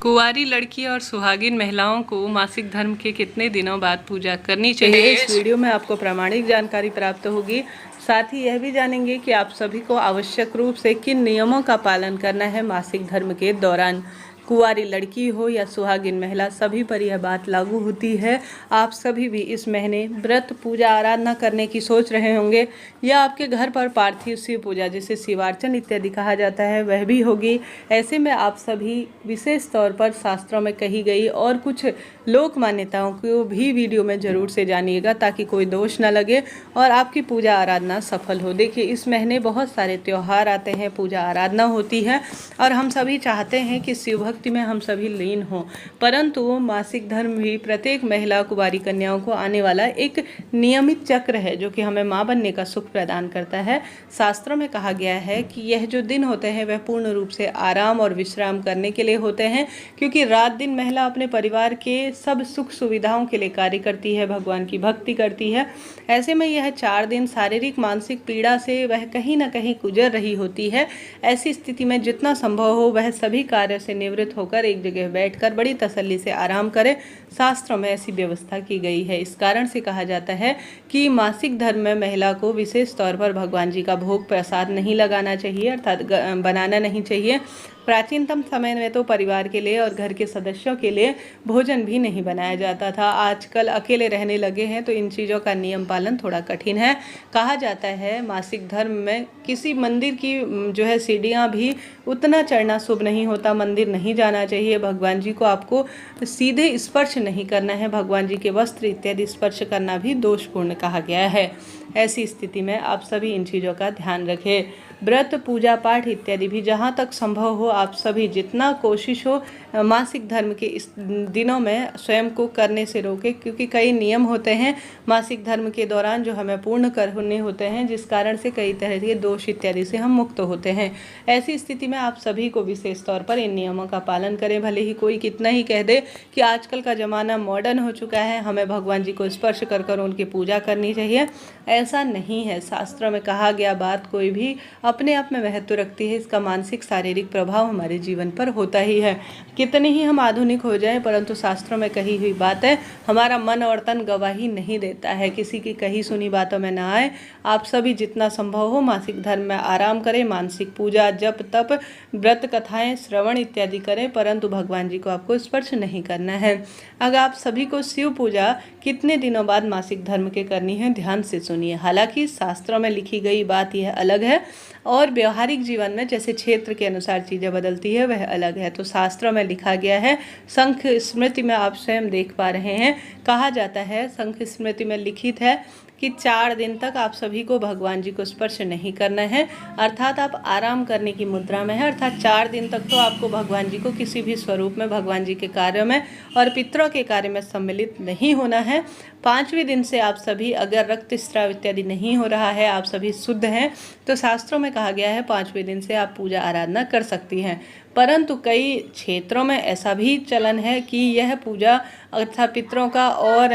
कुंवारी लड़की और सुहागिन महिलाओं को मासिक धर्म के कितने दिनों बाद पूजा करनी चाहिए, इस वीडियो में आपको प्रामाणिक जानकारी प्राप्त होगी। साथ ही यह भी जानेंगे कि आप सभी को आवश्यक रूप से किन नियमों का पालन करना है मासिक धर्म के दौरान। कुंवारी लड़की हो या सुहागिन महिला, सभी पर यह बात लागू होती है। आप सभी भी इस महीने व्रत, पूजा, आराधना करने की सोच रहे होंगे या आपके घर पर पार्थिव शिव पूजा, जिसे शिवार्चन इत्यादि कहा जाता है, वह भी होगी। ऐसे में आप सभी विशेष तौर पर शास्त्रों में कही गई और कुछ लोक मान्यताओं को भी वीडियो में ज़रूर से जानिएगा, ताकि कोई दोष न लगे और आपकी पूजा आराधना सफल हो। देखिए, इस महीने बहुत सारे त्यौहार आते हैं, पूजा आराधना होती है और हम सभी चाहते हैं कि शिव भक्ति में हम सभी लीन हों। परंतु मासिक धर्म भी प्रत्येक महिला कुंवारी कन्याओं को आने वाला एक नियमित चक्र है, जो कि हमें मां बनने का सुख प्रदान करता है। शास्त्रों में कहा गया है कि यह जो दिन होते हैं वह पूर्ण रूप से आराम और विश्राम करने के लिए होते हैं, क्योंकि रात दिन महिला अपने परिवार के सब सुख सुविधाओं के लिए कार्य करती है, भगवान की भक्ति करती है। ऐसे में यह 4 दिन शारीरिक मानसिक पीड़ा से वह कहीं ना कहीं गुजर रही होती है। ऐसी स्थिति में जितना संभव हो वह सभी कार्य से निवृत्त होकर एक जगह बैठकर बड़ी तसल्ली से आराम करे। शास्त्रों में ऐसी व्यवस्था की गई है। इस कारण से कहा जाता है कि मासिक धर्म में महिला को विशेष तौर पर भगवान जी का भोग प्रसाद नहीं लगाना चाहिए, अर्थात बनाना नहीं चाहिए। प्राचीनतम समय में तो परिवार के लिए और घर के सदस्यों के लिए भोजन भी नहीं बनाया जाता था। आजकल अकेले रहने लगे हैं तो इन चीज़ों का नियम पालन थोड़ा कठिन है। कहा जाता है मासिक धर्म में किसी मंदिर की जो है सीढ़ियाँ भी उतना चढ़ना शुभ नहीं होता, मंदिर नहीं जाना चाहिए। भगवान जी को आपको सीधे स्पर्श नहीं करना है, भगवान जी के वस्त्र इत्यादि स्पर्श करना भी दोषपूर्ण कहा गया है। ऐसी स्थिति में आप सभी इन चीज़ों का ध्यान रखें। व्रत, पूजा पाठ इत्यादि भी जहाँ तक संभव हो आप सभी जितना कोशिश हो मासिक धर्म के इस दिनों में स्वयं को करने से रोकें, क्योंकि कई नियम होते हैं मासिक धर्म के दौरान जो हमें पूर्ण करने होते हैं, जिस कारण से कई तरह के दोष इत्यादि से हम मुक्त होते हैं। ऐसी स्थिति में आप सभी को विशेष तौर पर इन नियमों का पालन करें। भले ही कोई कितना ही कह दे कि आजकल का ज़माना मॉडर्न हो चुका है, हमें भगवान जी को स्पर्श कर कर उनकी पूजा करनी चाहिए, ऐसा नहीं है। शास्त्रों में कहा गया बात कोई भी अपने आप में महत्व रखती है, इसका मानसिक शारीरिक प्रभाव हमारे जीवन पर होता ही है। कितने ही हम आधुनिक हो जाएं, परंतु शास्त्रों में कही हुई बात है, हमारा मन और तन गवाही नहीं देता है। किसी की कही सुनी बातों में ना आए। आप सभी जितना संभव हो मासिक धर्म में आराम करें, मानसिक पूजा, जप, तप, व्रत, कथाएं, श्रवण इत्यादि करें, परंतु भगवान जी को आपको स्पर्श नहीं करना है। अगर आप सभी को शिव पूजा कितने दिनों बाद मासिक धर्म के करनी है, ध्यान से सुनिए। हालांकि शास्त्रों में लिखी गई बात यह अलग है और व्यवहारिक जीवन में जैसे क्षेत्र के अनुसार चीज़ें बदलती है वह अलग है। तो शास्त्रों में लिखा गया है, शंख स्मृति में आप स्वयं देख पा रहे हैं, कहा जाता है, शंख स्मृति में लिखित है कि 4 दिन तक आप सभी को भगवान जी को स्पर्श नहीं करना है, अर्थात आप आराम करने की मुद्रा में है। अर्थात 4 दिन तक तो आपको भगवान जी को किसी भी स्वरूप में भगवान जी के कार्यों में और पितरों के कार्य में सम्मिलित नहीं होना है। 5वें दिन से आप सभी, अगर रक्तस्राव इत्यादि नहीं हो रहा है, आप सभी शुद्ध हैं, तो शास्त्रों में कहा गया है 5वें दिन से आप पूजा आराधना कर सकती हैं। परंतु कई क्षेत्रों में ऐसा भी चलन है कि यह पूजा अर्थात पितरों का और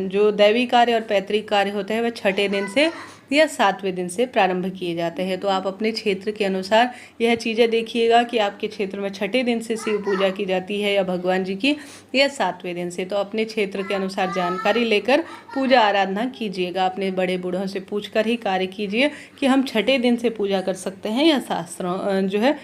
जो दैवी कार्य और पैतृक कार्य होते हैं वह 6ठे दिन से या 7वें दिन से प्रारंभ किए जाते हैं। तो आप अपने क्षेत्र के अनुसार यह चीज़ें देखिएगा कि आपके क्षेत्र में 6ठे दिन से शिव पूजा की जाती है या भगवान जी की, या 7वें दिन से। तो अपने क्षेत्र के अनुसार जानकारी लेकर पूजा आराधना कीजिएगा। अपने बड़े बूढ़ों से पूछकर ही कार्य कीजिए कि हम 6ठे दिन से पूजा कर सकते हैं या शास्त्रों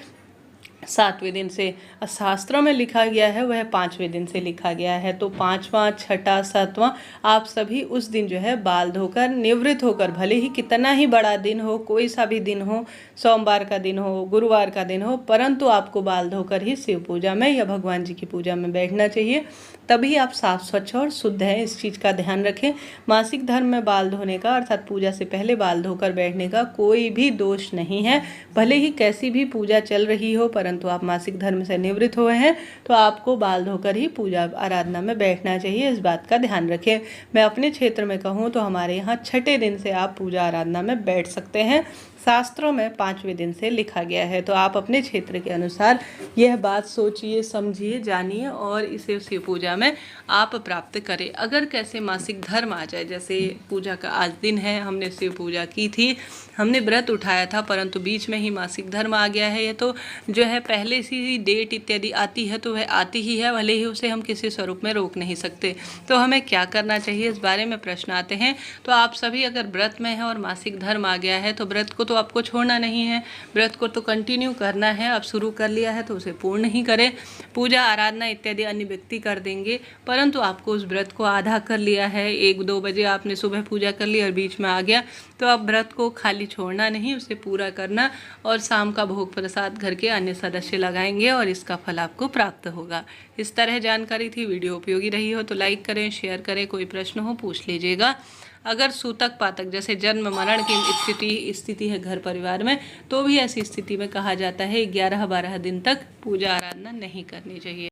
7वें दिन से। शास्त्रों में लिखा गया है वह 5वें दिन से लिखा गया है। तो 5वां, 6ठा, 7वां आप सभी उस दिन बाल धोकर निवृत्त होकर, भले ही कितना ही बड़ा दिन हो, कोई सा भी दिन हो, सोमवार का दिन हो, गुरुवार का दिन हो, परंतु आपको बाल धोकर ही शिव पूजा में या भगवान जी की पूजा में बैठना चाहिए। तभी आप साफ, स्वच्छ और शुद्ध हैं, इस चीज़ का ध्यान रखें। मासिक धर्म में बाल धोने का अर्थात पूजा से पहले बाल धोकर बैठने का कोई भी दोष नहीं है। भले ही कैसी भी पूजा चल रही हो, परंतु आप मासिक धर्म से निवृत्त हुए हैं तो आपको बाल धोकर ही पूजा आराधना में बैठना चाहिए, इस बात का ध्यान रखें। मैं अपने क्षेत्र में कहूँ तो हमारे यहाँ 6ठे दिन से आप पूजा आराधना में बैठ सकते हैं। शास्त्रों में 5वें दिन से लिखा गया है। तो आप अपने क्षेत्र के अनुसार यह बात सोचिए, समझिए, जानिए और इसे शिव पूजा में आप प्राप्त करें। अगर कैसे मासिक धर्म आ जाए, जैसे पूजा का आज दिन है, हमने शिव पूजा की थी, हमने व्रत उठाया था, परंतु बीच में ही मासिक धर्म आ गया है, ये तो जो है पहले से ही डेट इत्यादि आती है तो वह आती ही है, भले ही उसे हम किसी स्वरूप में रोक नहीं सकते। तो हमें क्या करना चाहिए, इस बारे में प्रश्न आते हैं। तो आप सभी अगर व्रत में हैं और मासिक धर्म आ गया है तो व्रत को तो आपको छोड़ना नहीं है, व्रत को तो कंटिन्यू करना है। अब शुरू कर लिया है तो उसे पूर्ण ही करें। पूजा आराधना इत्यादि अन्य व्यक्ति कर देंगे, परंतु आपको उस व्रत को आधा कर लिया है, 1-2 बजे आपने सुबह पूजा कर ली और बीच में आ गया, तो आप व्रत को खाली छोड़ना नहीं, उसे पूरा करना और शाम का भोग प्रसाद घर के अन्य सदस्य लगाएंगे और इसका फल आपको प्राप्त होगा। इस तरह जानकारी थी। वीडियो उपयोगी रही हो तो लाइक करें, शेयर करें। कोई प्रश्न हो पूछ लीजिएगा। अगर सूतक पातक जैसे जन्म मरण की स्थिति है घर परिवार में, तो भी ऐसी स्थिति में कहा जाता है 11-12 दिन तक पूजा आराधना नहीं करनी चाहिए।